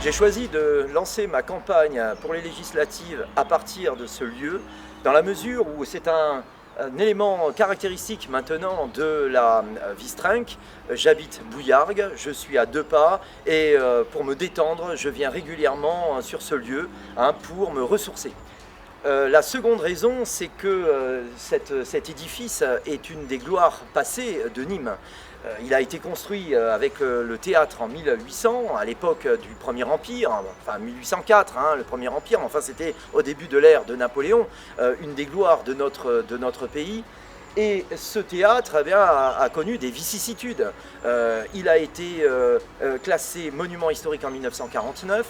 J'ai choisi de lancer ma campagne pour les législatives à partir de ce lieu, dans la mesure où c'est un élément caractéristique maintenant de la Vistrinck. J'habite Bouillargues, je suis à 2 pas et pour me détendre, je viens régulièrement sur ce lieu pour me ressourcer. La seconde raison, c'est que cet édifice est une des gloires passées de Nîmes. Il a été construit avec le théâtre en 1800, à l'époque du Premier Empire, enfin 1804, le Premier Empire, enfin c'était au début de l'ère de Napoléon, une des gloires de notre pays. Et ce théâtre a connu des vicissitudes. Il a été classé monument historique en 1949.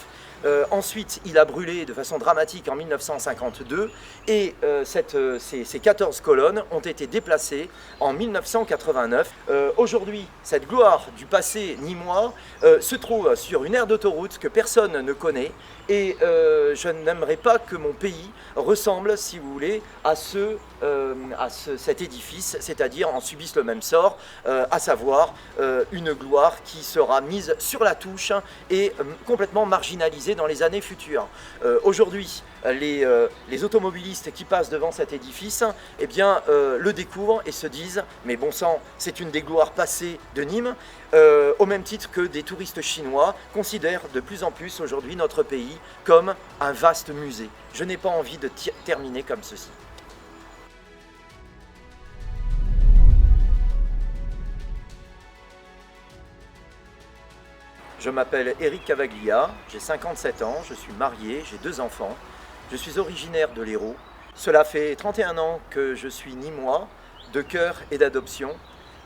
Ensuite, il a brûlé de façon dramatique en 1952 et ces 14 colonnes ont été déplacées en 1989. Aujourd'hui, cette gloire du passé nîmois se trouve sur une aire d'autoroute que personne ne connaît et je n'aimerais pas que mon pays ressemble, si vous voulez, à cet édifice, c'est-à-dire en subisse le même sort, à savoir une gloire qui sera mise sur la touche et complètement marginalisée dans les années futures. Aujourd'hui, les automobilistes qui passent devant cet édifice le découvrent et se disent « mais bon sang, c'est une des gloires passées de Nîmes », au même titre que des touristes chinois considèrent de plus en plus aujourd'hui notre pays comme un vaste musée. Je n'ai pas envie de terminer comme ceci. Je m'appelle Éric Cavaglia, j'ai 57 ans, je suis marié, j'ai 2 enfants. Je suis originaire de l'Hérault. Cela fait 31 ans que je suis nîmois, de cœur et d'adoption,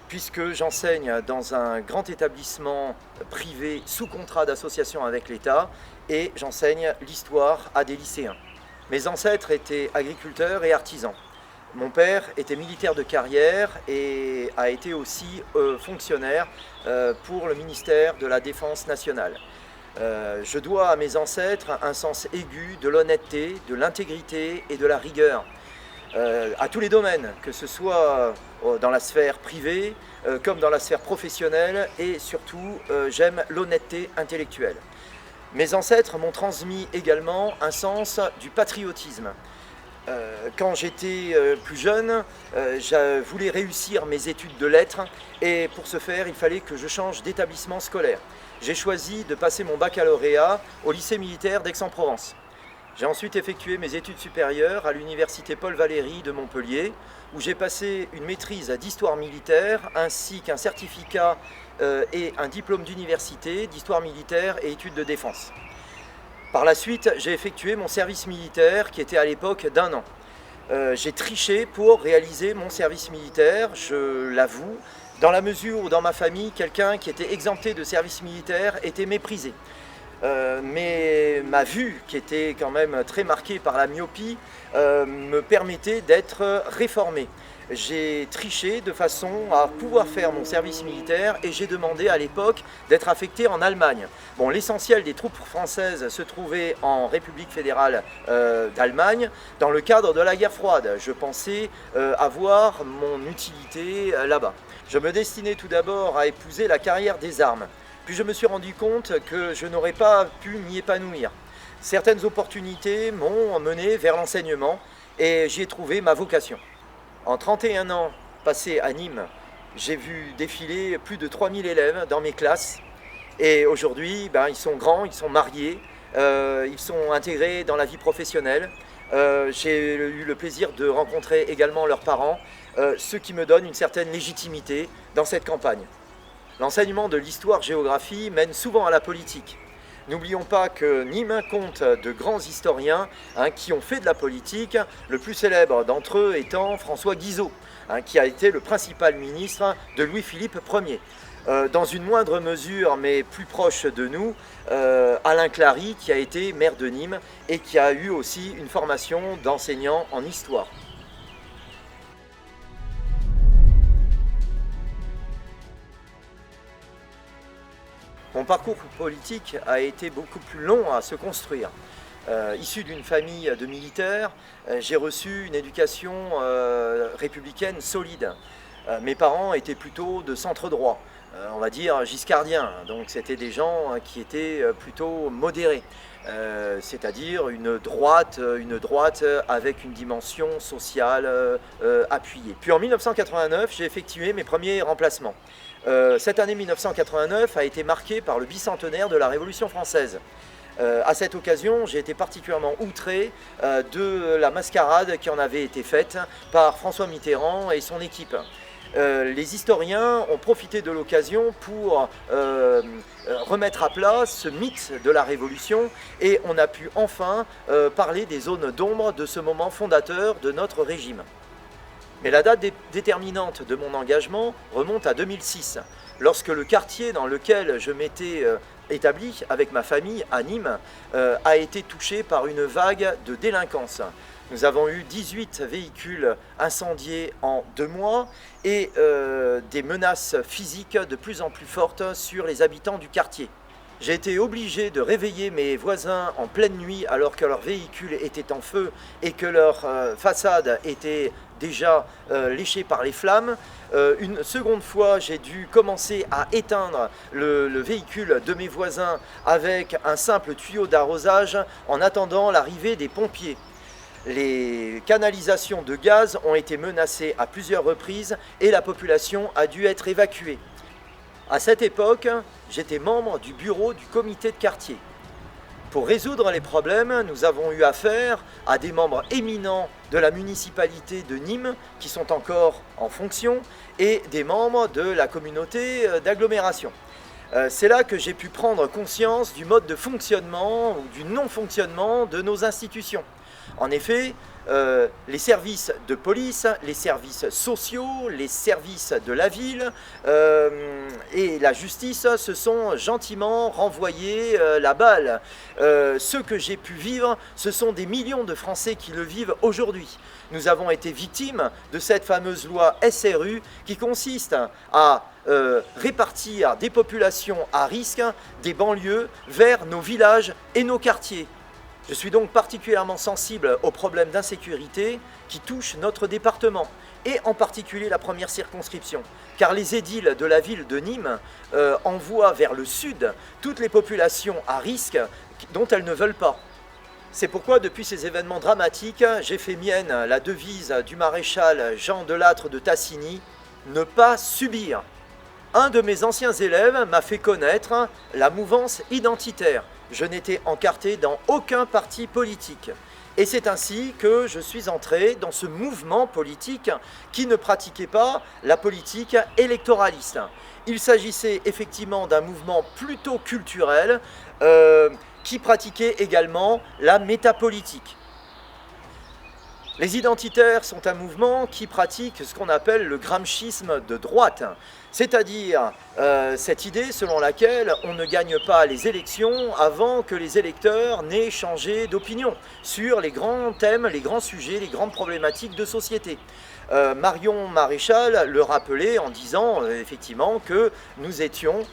puisque j'enseigne dans un grand établissement privé sous contrat d'association avec l'État et j'enseigne l'histoire à des lycéens. Mes ancêtres étaient agriculteurs et artisans. Mon père était militaire de carrière et a été aussi fonctionnaire pour le ministère de la Défense nationale. Je dois à mes ancêtres un sens aigu de l'honnêteté, de l'intégrité et de la rigueur. À tous les domaines, que ce soit dans la sphère privée comme dans la sphère professionnelle et surtout j'aime l'honnêteté intellectuelle. Mes ancêtres m'ont transmis également un sens du patriotisme. Quand j'étais plus jeune, je voulais réussir mes études de lettres et pour ce faire, il fallait que je change d'établissement scolaire. J'ai choisi de passer mon baccalauréat au lycée militaire d'Aix-en-Provence. J'ai ensuite effectué mes études supérieures à l'université Paul Valéry de Montpellier, où j'ai passé une maîtrise d'histoire militaire ainsi qu'un certificat et un diplôme d'université d'histoire militaire et études de défense. Par la suite, j'ai effectué mon service militaire qui était à l'époque d'1 an. J'ai triché pour réaliser mon service militaire, je l'avoue, dans la mesure où dans ma famille, quelqu'un qui était exempté de service militaire était méprisé. Mais ma vue, qui était quand même très marquée par la myopie, me permettait d'être réformé. J'ai triché de façon à pouvoir faire mon service militaire et j'ai demandé à l'époque d'être affecté en Allemagne. Bon, l'essentiel des troupes françaises se trouvait en République fédérale d'Allemagne dans le cadre de la guerre froide. Je pensais avoir mon utilité là-bas. Je me destinais tout d'abord à épouser la carrière des armes. Puis je me suis rendu compte que je n'aurais pas pu m'y épanouir. Certaines opportunités m'ont mené vers l'enseignement et j'y ai trouvé ma vocation. En 31 ans passés à Nîmes, j'ai vu défiler plus de 3000 élèves dans mes classes et aujourd'hui, ils sont grands, ils sont mariés, ils sont intégrés dans la vie professionnelle. J'ai eu le plaisir de rencontrer également leurs parents, ce qui me donne une certaine légitimité dans cette campagne. L'enseignement de l'histoire-géographie mène souvent à la politique. N'oublions pas que Nîmes compte de grands historiens qui ont fait de la politique, le plus célèbre d'entre eux étant François Guizot, qui a été le principal ministre de Louis-Philippe Ier. Dans une moindre mesure, mais plus proche de nous, Alain Clary, qui a été maire de Nîmes et qui a eu aussi une formation d'enseignant en histoire. Mon parcours politique a été beaucoup plus long à se construire. Issu d'une famille de militaires, j'ai reçu une éducation républicaine solide. Mes parents étaient plutôt de centre droit. on va dire, giscardiens. Donc c'était des gens qui étaient plutôt modérés. C'est-à-dire une droite avec une dimension sociale appuyée. Puis en 1989, j'ai effectué mes premiers remplacements. Cette année 1989 a été marquée par le bicentenaire de la Révolution française. À cette occasion, j'ai été particulièrement outré de la mascarade qui en avait été faite par François Mitterrand et son équipe. Les historiens ont profité de l'occasion pour remettre à plat ce mythe de la Révolution et on a pu enfin parler des zones d'ombre de ce moment fondateur de notre régime. Mais la date déterminante de mon engagement remonte à 2006, lorsque le quartier dans lequel je m'étais établi avec ma famille à Nîmes a été touché par une vague de délinquance. Nous avons eu 18 véhicules incendiés en 2 mois et des menaces physiques de plus en plus fortes sur les habitants du quartier. J'ai été obligé de réveiller mes voisins en pleine nuit alors que leur véhicule était en feu et que leur façade était déjà léchée par les flammes. Une seconde fois, j'ai dû commencer à éteindre le véhicule de mes voisins avec un simple tuyau d'arrosage en attendant l'arrivée des pompiers. Les canalisations de gaz ont été menacées à plusieurs reprises et la population a dû être évacuée. À cette époque, j'étais membre du bureau du comité de quartier. Pour résoudre les problèmes, nous avons eu affaire à des membres éminents de la municipalité de Nîmes qui sont encore en fonction et des membres de la communauté d'agglomération. C'est là que j'ai pu prendre conscience du mode de fonctionnement ou du non-fonctionnement de nos institutions. En effet, les services de police, les services sociaux, les services de la ville et la justice se sont gentiment renvoyés la balle. Ce que j'ai pu vivre, ce sont des millions de Français qui le vivent aujourd'hui. Nous avons été victimes de cette fameuse loi SRU qui consiste à répartir des populations à risque des banlieues vers nos villages et nos quartiers. Je suis donc particulièrement sensible aux problèmes d'insécurité qui touchent notre département, et en particulier la première circonscription, car les édiles de la ville de Nîmes envoient vers le sud toutes les populations à risque dont elles ne veulent pas. C'est pourquoi, depuis ces événements dramatiques, j'ai fait mienne la devise du maréchal Jean Delattre de Tassigny, « Ne pas subir ». Un de mes anciens élèves m'a fait connaître la mouvance identitaire. Je n'étais encarté dans aucun parti politique. Et c'est ainsi que je suis entré dans ce mouvement politique qui ne pratiquait pas la politique électoraliste. Il s'agissait effectivement d'un mouvement plutôt culturel qui pratiquait également la métapolitique. Les identitaires sont un mouvement qui pratique ce qu'on appelle le gramscisme de droite, c'est-à-dire cette idée selon laquelle on ne gagne pas les élections avant que les électeurs n'aient changé d'opinion sur les grands thèmes, les grands sujets, les grandes problématiques de société. Marion Maréchal le rappelait en disant effectivement que nous étions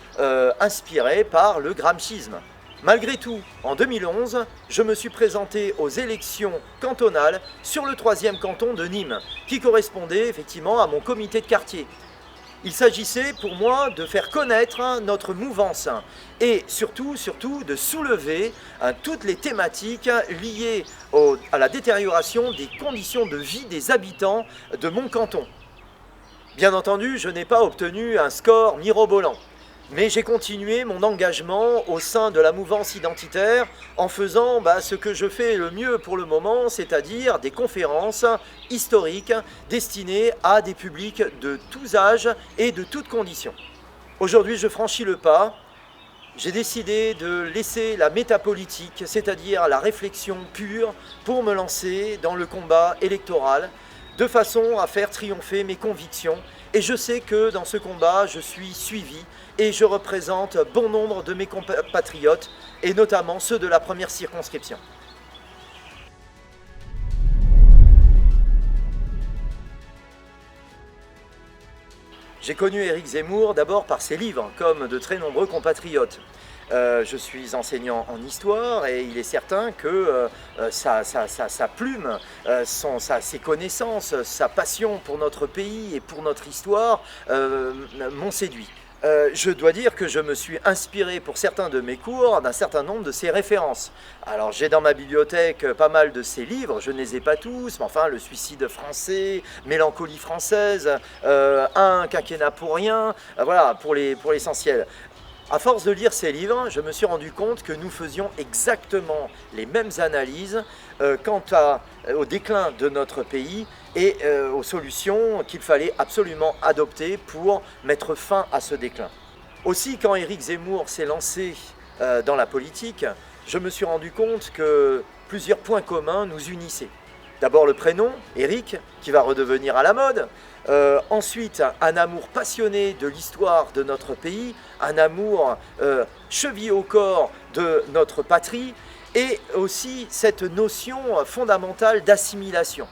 inspirés par le gramscisme. Malgré tout, en 2011, je me suis présenté aux élections cantonales sur le 3e canton de Nîmes, qui correspondait effectivement à mon comité de quartier. Il s'agissait pour moi de faire connaître notre mouvance et surtout de soulever toutes les thématiques liées à la détérioration des conditions de vie des habitants de mon canton. Bien entendu, je n'ai pas obtenu un score mirobolant. Mais j'ai continué mon engagement au sein de la mouvance identitaire en faisant ce que je fais le mieux pour le moment, c'est-à-dire des conférences historiques destinées à des publics de tous âges et de toutes conditions. Aujourd'hui, je franchis le pas. J'ai décidé de laisser la métapolitique, c'est-à-dire la réflexion pure, pour me lancer dans le combat électoral, de façon à faire triompher mes convictions. Et je sais que dans ce combat, je suis suivi et je représente bon nombre de mes compatriotes, et notamment ceux de la première circonscription. J'ai connu Éric Zemmour d'abord par ses livres, comme de très nombreux compatriotes. Je suis enseignant en histoire et il est certain que sa plume, ses connaissances, sa passion pour notre pays et pour notre histoire m'ont séduit. Je dois dire que je me suis inspiré pour certains de mes cours d'un certain nombre de ces références. Alors j'ai dans ma bibliothèque pas mal de ces livres, je ne les ai pas tous, mais enfin Le suicide français, Mélancolie française, Un quinquennat pour rien, voilà pour l'essentiel. À force de lire ces livres, je me suis rendu compte que nous faisions exactement les mêmes analyses quant au déclin de notre pays et aux solutions qu'il fallait absolument adopter pour mettre fin à ce déclin. Aussi, quand Éric Zemmour s'est lancé dans la politique, je me suis rendu compte que plusieurs points communs nous unissaient. D'abord le prénom, Éric, qui va redevenir à la mode. Ensuite, un amour passionné de l'histoire de notre pays, un amour chevillé au corps de notre patrie, et aussi cette notion fondamentale d'assimilation.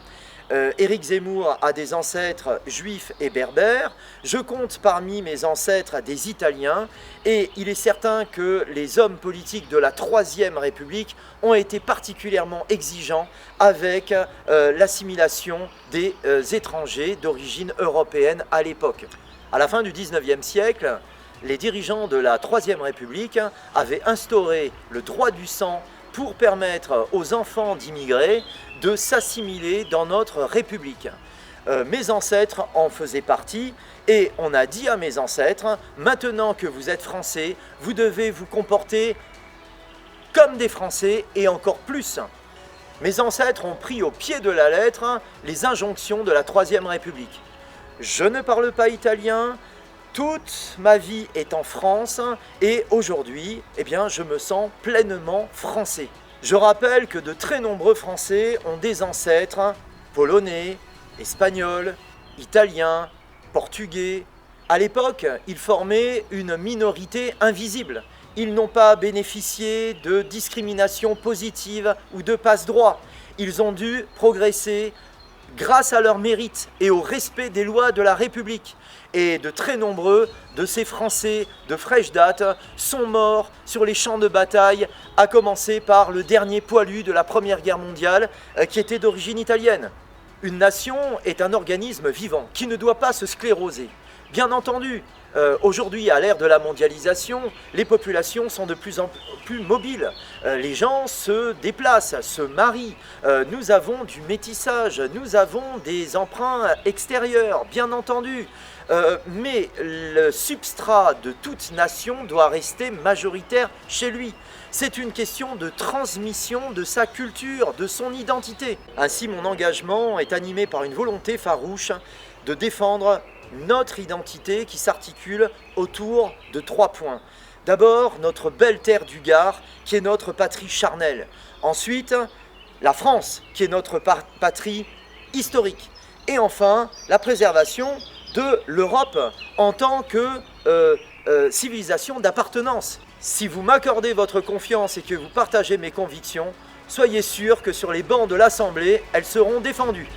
Éric Zemmour a des ancêtres juifs et berbères, je compte parmi mes ancêtres des Italiens, et il est certain que les hommes politiques de la Troisième République ont été particulièrement exigeants avec l'assimilation des étrangers d'origine européenne à l'époque. À la fin du XIXe siècle, les dirigeants de la Troisième République avaient instauré le droit du sang pour permettre aux enfants d'immigrés de s'assimiler dans notre République. Mes ancêtres en faisaient partie et on a dit à mes ancêtres, maintenant que vous êtes Français, vous devez vous comporter comme des Français et encore plus. Mes ancêtres ont pris au pied de la lettre les injonctions de la Troisième République. Je ne parle pas italien, toute ma vie est en France et aujourd'hui, eh bien, je me sens pleinement français. Je rappelle que de très nombreux Français ont des ancêtres polonais, espagnols, italiens, portugais. À l'époque, ils formaient une minorité invisible. Ils n'ont pas bénéficié de discrimination positive ou de passe-droit. Ils ont dû progresser grâce à leur mérite et au respect des lois de la République. Et de très nombreux de ces Français de fraîche date sont morts sur les champs de bataille, à commencer par le dernier poilu de la Première Guerre mondiale, qui était d'origine italienne. Une nation est un organisme vivant qui ne doit pas se scléroser. Bien entendu, aujourd'hui, à l'ère de la mondialisation, les populations sont de plus en plus mobiles. Les gens se déplacent, se marient. Nous avons du métissage, nous avons des emprunts extérieurs, bien entendu. Mais le substrat de toute nation doit rester majoritaire chez lui. C'est une question de transmission de sa culture, de son identité. Ainsi, mon engagement est animé par une volonté farouche de défendre notre identité qui s'articule autour de 3 points. D'abord, notre belle terre du Gard, qui est notre patrie charnelle. Ensuite, la France, qui est notre patrie historique. Et enfin, la préservation de l'Europe en tant que civilisation d'appartenance. Si vous m'accordez votre confiance et que vous partagez mes convictions, soyez sûr que sur les bancs de l'Assemblée, elles seront défendues.